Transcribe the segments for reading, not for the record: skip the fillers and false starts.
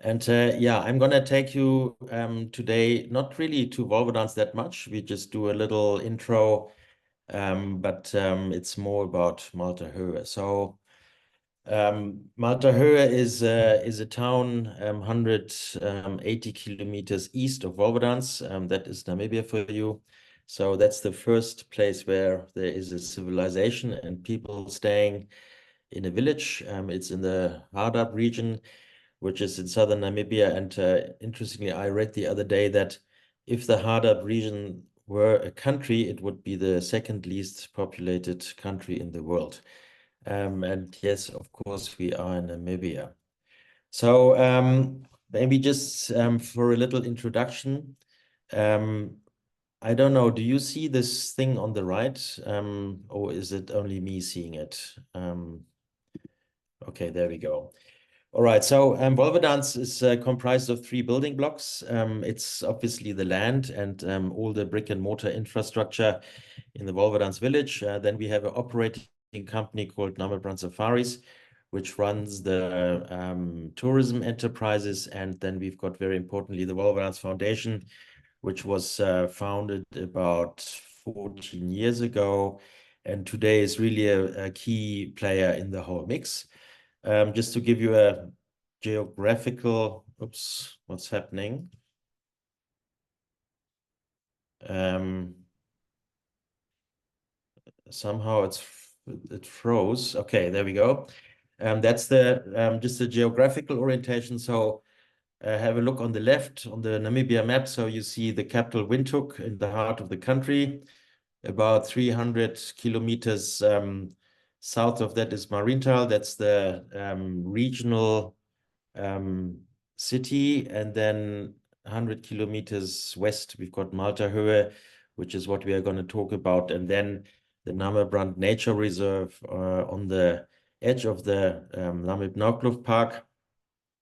And yeah, I'm gonna take you today, not really to Wolwedans that much. We just do a little intro, but it's more about Malta. So Malta is a town 180 kilometers east of Wolwedans. That is Namibia for you. So that's the first place where there is a civilization and people staying in a village. It's in the Hardap region, which is in southern Namibia. And interestingly, I read the other day that if the Hardap region were a country, it would be the second least populated country in the world. And yes, of course, we are in Namibia. So maybe just for a little introduction, um, I don't know, do you see this thing on the right, or is it only me seeing it? Okay, there we go. All right, so Wolwedans is comprised of three building blocks. It's obviously the land and all the brick and mortar infrastructure in the Wolwedans village. Then we have an operating company called Namibia Safaris, which runs the tourism enterprises. And then we've got, very importantly, the Wolwedans Foundation, which was founded about 14 years ago, and today is really a key player in the whole mix. Just to give you a geographical, oops, what's happening? Somehow it froze. Okay, there we go. That's the just the geographical orientation. So have a look on the left on the Namibia map. So you see the capital Windhoek in the heart of the country. About 300 kilometers south of that is Marienthal. That's the regional city. And then 100 kilometers west, we've got Malta, which is what we are going to talk about. And then the Namibia Nature Reserve on the edge of the Namib Park.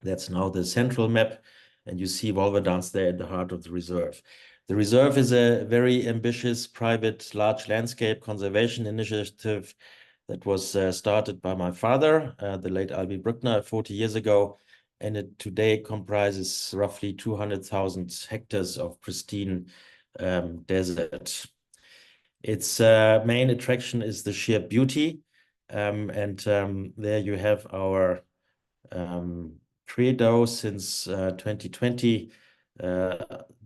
That's now the central map. And you see Wolwedans there in the heart of the reserve. The reserve is a very ambitious private large landscape conservation initiative that was started by my father, the late Albi Brückner, 40 years ago. And it today comprises roughly 200,000 hectares of pristine desert. Its main attraction is the sheer beauty. And there you have our credo since 2020,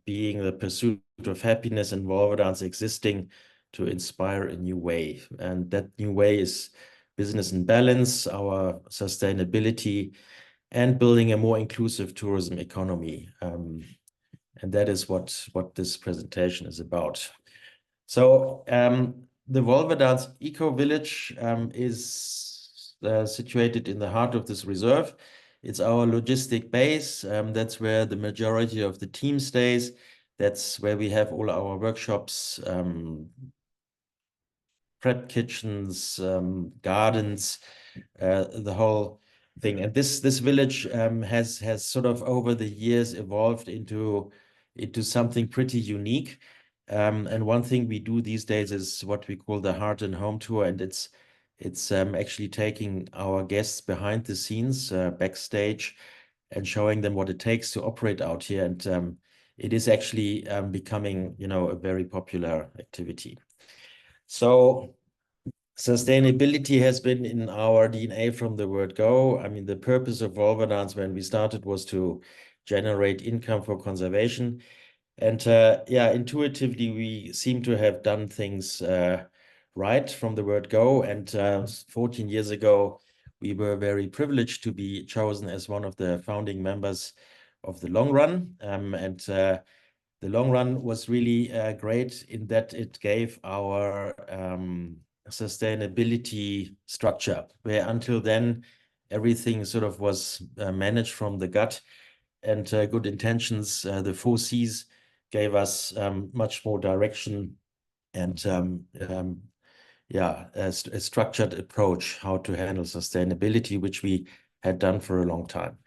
being the pursuit of happiness and Wolwedans existing to inspire a new way. And that new way is business in balance, our sustainability, and building a more inclusive tourism economy. And that is what this presentation is about. So the Wolwedans Eco Village is situated in the heart of this reserve. It's our logistic base. That's where the majority of the team stays. That's where we have all our workshops, prep kitchens, gardens, the whole thing. And this village has sort of over the years evolved into something pretty unique. And one thing we do these days is what we call the Heart and Home Tour, and it's actually taking our guests behind the scenes, backstage, and showing them what it takes to operate out here. And it is actually becoming, a very popular activity. So sustainability has been in our DNA from the word go. I mean, the purpose of Wolwedans when we started was to generate income for conservation. And yeah, intuitively, we seem to have done things right from the word go. And 14 years ago, we were very privileged to be chosen as one of the founding members of the Long Run. And the Long Run was really great in that it gave our sustainability structure, where until then, everything sort of was managed from the gut and good intentions. The 4Cs gave us much more direction and yeah, a structured approach how to handle sustainability, which we had done for a long time.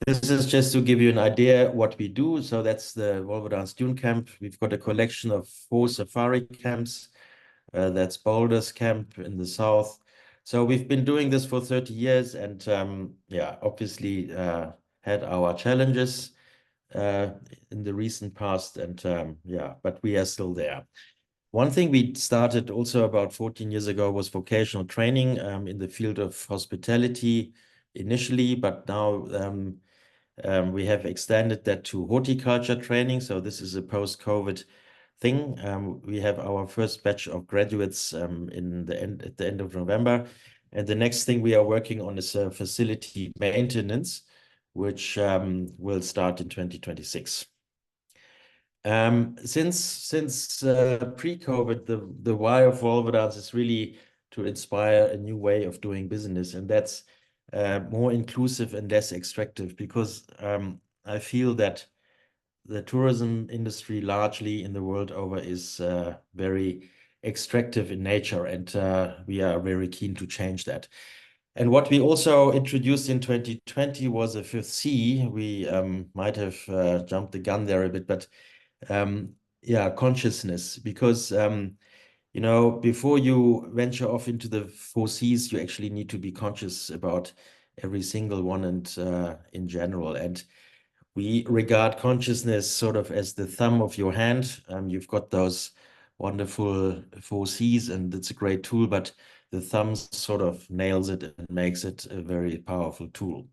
This is just to give you an idea what we do. So that's the Wolwedans Dune Camp. We've got a collection of 4 safari camps. That's Boulder's Camp in the south. So we've been doing this for 30 years. And yeah, obviously had our challenges in the recent past, and yeah, but we are still there. One thing we started also about 14 years ago was vocational training in the field of hospitality initially, but now we have extended that to horticulture training. So this is a post-COVID thing. We have our first batch of graduates at the end of November. And the next thing we are working on is facility maintenance, which will start in 2026. Since pre-COVID, the why of Wolwedans is really to inspire a new way of doing business, and that's more inclusive and less extractive, because I feel that the tourism industry largely in the world over is very extractive in nature, and we are very keen to change that. And what we also introduced in 2020 was a fifth C. We might have jumped the gun there a bit, but yeah, consciousness, because you know, before you venture off into the four C's, you actually need to be conscious about every single one and in general. And we regard consciousness sort of as the thumb of your hand. You've got those wonderful four C's, and it's a great tool, but the thumb sort of nails it and makes it a very powerful tool.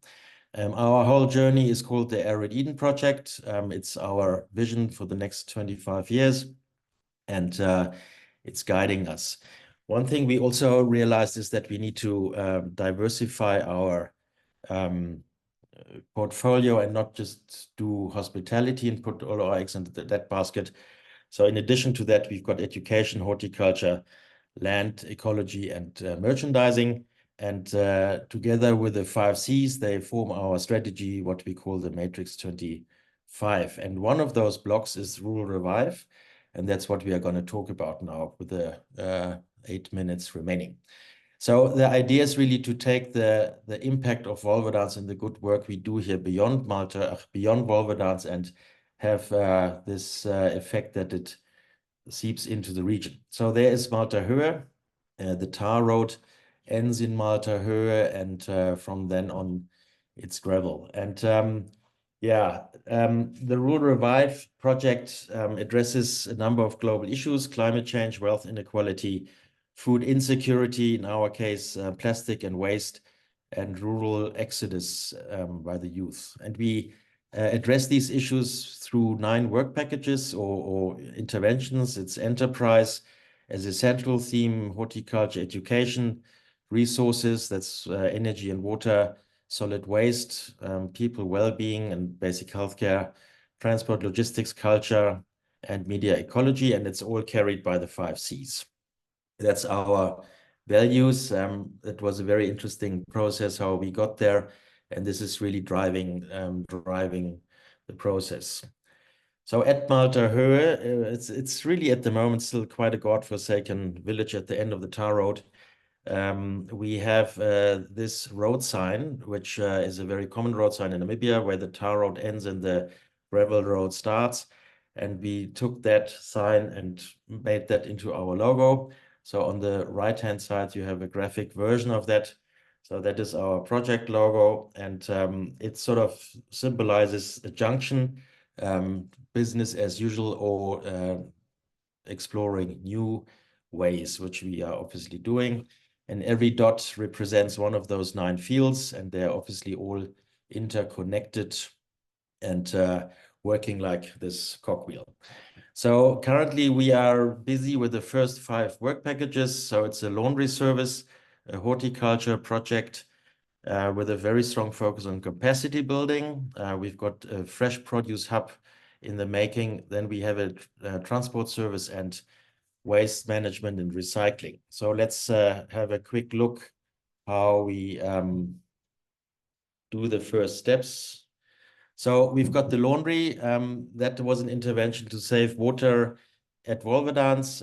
Our whole journey is called the Arid Eden Project. It's our vision for the next 25 years, and it's guiding us. One thing we also realized is that we need to diversify our portfolio and not just do hospitality and put all our eggs into that basket. So in addition to that, we've got education, horticulture, land, ecology, and merchandising. And together with the 5 C's, they form our strategy, what we call the Matrix 25. And one of those blocks is Rural Revive. And that's what we are going to talk about now with the 8 minutes remaining. So the idea is really to take the impact of Wolwedans and the good work we do here beyond Malta, beyond Wolwedans, and have this effect that it seeps into the region. So there is Malta Höhe. The tar road ends in Malta Höhe, and from then on, it's gravel. And yeah, the Rural Revive project addresses a number of global issues: climate change, wealth inequality, food insecurity, in our case, plastic and waste, and rural exodus by the youth. And we address these issues through 9 work packages or interventions. It's enterprise as a central theme, horticulture, education, resources, that's energy and water, solid waste, people well-being and basic healthcare, transport, logistics, culture, and media ecology, and it's all carried by the 5 C's. That's our values. It was a very interesting process how we got there, and this is really driving the process. So at Malta Höhe, it's really at the moment still quite a godforsaken village at the end of the tar road. We have this road sign, which is a very common road sign in Namibia, where the tar road ends and the gravel road starts. And we took that sign and made that into our logo. So on the right-hand side, you have a graphic version of that. So that is our project logo, and it sort of symbolizes a junction, business as usual, or exploring new ways, which we are obviously doing. And every dot represents one of those 9 fields, and they're obviously all interconnected and working like this cogwheel. So currently we are busy with the first 5 work packages. So it's a laundry service, a horticulture project with a very strong focus on capacity building. We've got a fresh produce hub in the making. Then we have a transport service and waste management and recycling. So let's have a quick look how we do the first steps. So we've got the laundry. That was an intervention to save water at Wolwedans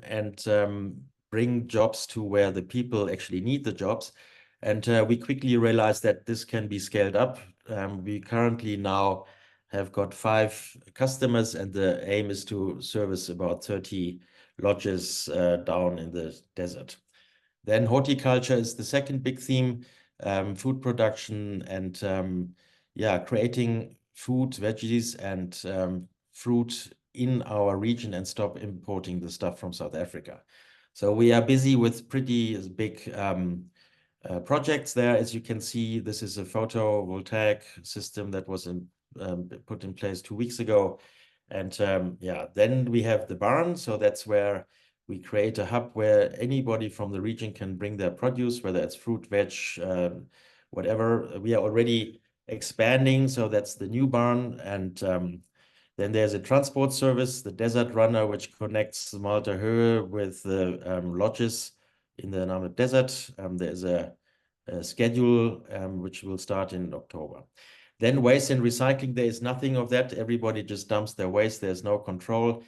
and bring jobs to where the people actually need the jobs. And we quickly realized that this can be scaled up. We currently now have got 5 customers, and the aim is to service about 30 lodges down in the desert. Then horticulture is the second big theme, food production and yeah, creating food, veggies, and fruit in our region and stop importing the stuff from South Africa. So we are busy with pretty big projects there. As you can see, this is a photovoltaic system that was put in place 2 weeks ago. And yeah, then we have the barn. So that's where we create a hub where anybody from the region can bring their produce, whether it's fruit, veg, whatever. We are already expanding. So that's the new barn. And then there's a transport service, the Desert Runner, which connects Malta Höhe with the lodges in the Namib Desert. There's a schedule which will start in October. Then waste and recycling, there is nothing of that. Everybody just dumps their waste. There's no control.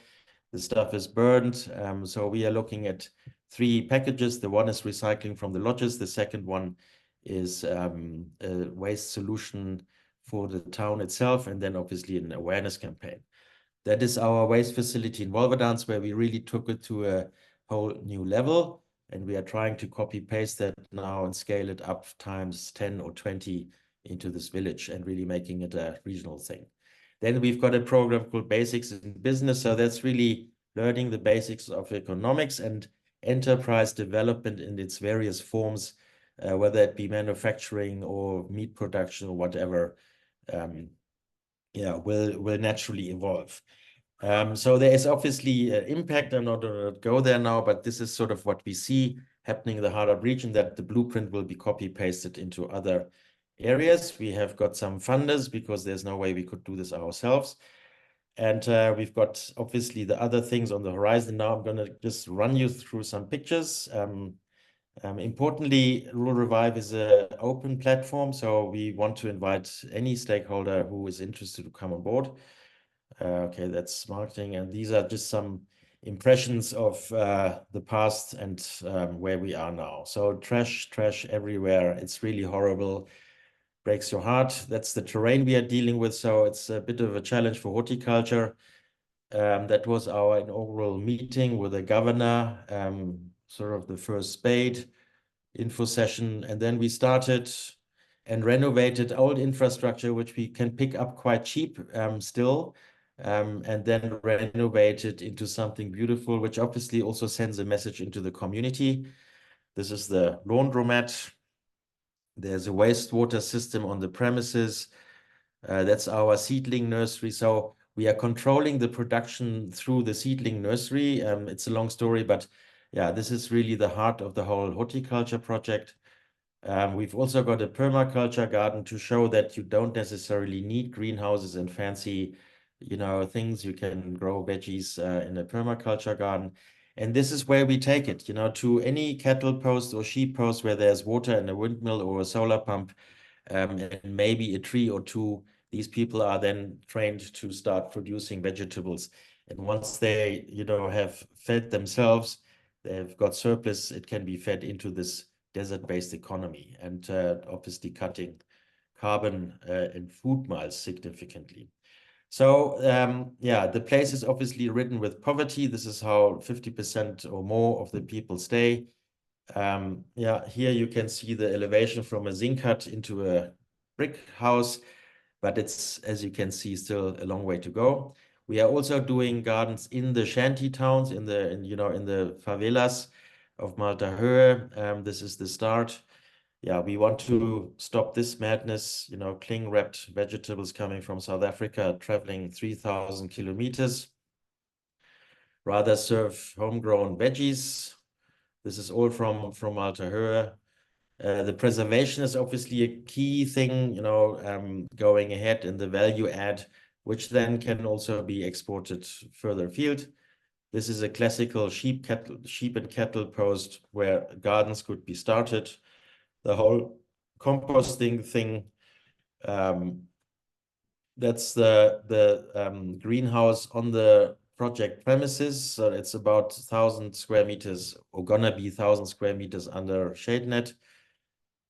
The stuff is burned. So we are looking at 3 packages. The one is recycling from the lodges. The second one is a waste solution for the town itself, and then obviously an awareness campaign. That is our waste facility in Wolwedans, where we really took it to a whole new level. And we are trying to copy paste that now and scale it up times 10 or 20 into this village and really making it a regional thing. Then we've got a program called Basics in Business. So that's really learning the basics of economics and enterprise development in its various forms, whether it be manufacturing or meat production or whatever, yeah, will naturally evolve. So there is obviously an impact. I'm not going to go there now, but this is sort of what we see happening in the Harad region, that the blueprint will be copy pasted into other areas. We have got some funders because there's no way we could do this ourselves. And we've got obviously the other things on the horizon. Now I'm going to just run you through some pictures. Importantly, Rural Revive is an open platform, so we want to invite any stakeholder who is interested to come on board. Okay, that's marketing, and these are just some impressions of the past and where we are now. So trash everywhere. It's really horrible. Breaks your heart. That's the terrain we are dealing with. So it's a bit of a challenge for horticulture. That was our inaugural meeting with the governor, sort of the first spade info session. And then we started and renovated old infrastructure, which we can pick up quite cheap still, and then renovate it into something beautiful, which obviously also sends a message into the community. This is the laundromat. There's a wastewater system on the premises. That's our seedling nursery. So we are controlling the production through the seedling nursery. It's a long story, but yeah, this is really the heart of the whole horticulture project. We've also got a permaculture garden to show that you don't necessarily need greenhouses and fancy, things. You can grow veggies in a permaculture garden. And this is where we take it, to any cattle post or sheep post where there's water and a windmill or a solar pump, and maybe a tree or two. These people are then trained to start producing vegetables. And once they, have fed themselves, they've got surplus, it can be fed into this desert-based economy, and obviously cutting carbon and food miles significantly. So yeah, the place is obviously ridden with poverty. This is how 50% or more of the people stay. Yeah, here you can see the elevation from a zinc hut into a brick house, but it's, as you can see, still a long way to go. We are also doing gardens in the shanty towns, in the favelas of Malta Höhe. This is the start. Yeah, we want to stop this madness, cling-wrapped vegetables coming from South Africa, traveling 3,000 kilometers. Rather serve homegrown veggies. This is all from Malta Höhe. The preservation is obviously a key thing, going ahead in the value add, which then can also be exported further afield. This is a classical sheep and cattle post where gardens could be started. The whole composting thing, that's the greenhouse on the project premises. So it's about 1,000 square meters, or gonna be 1,000 square meters under shade net.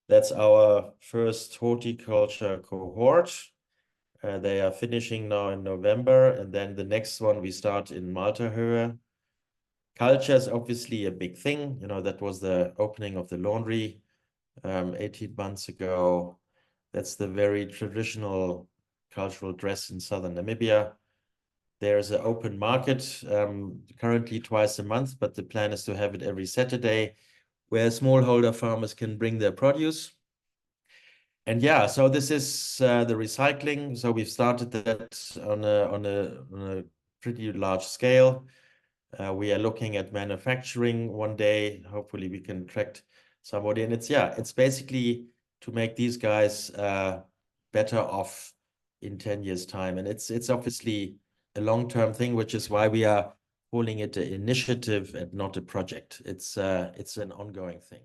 That's our first horticulture cohort. They are finishing now in November, and then the next one we start in Malta Höhe. Culture is obviously a big thing. That was the opening of the laundry 18 months ago. That's the very traditional cultural dress in southern Namibia. There's an open market, currently twice a month, but the plan is to have it every Saturday, where smallholder farmers can bring their produce. And yeah, so this is the recycling. So we've started that on a pretty large scale. We are looking at manufacturing one day. Hopefully we can attract somebody. And it's basically to make these guys better off in 10 years' time. And it's obviously a long-term thing, which is why we are calling it an initiative and not a project. It's an ongoing thing.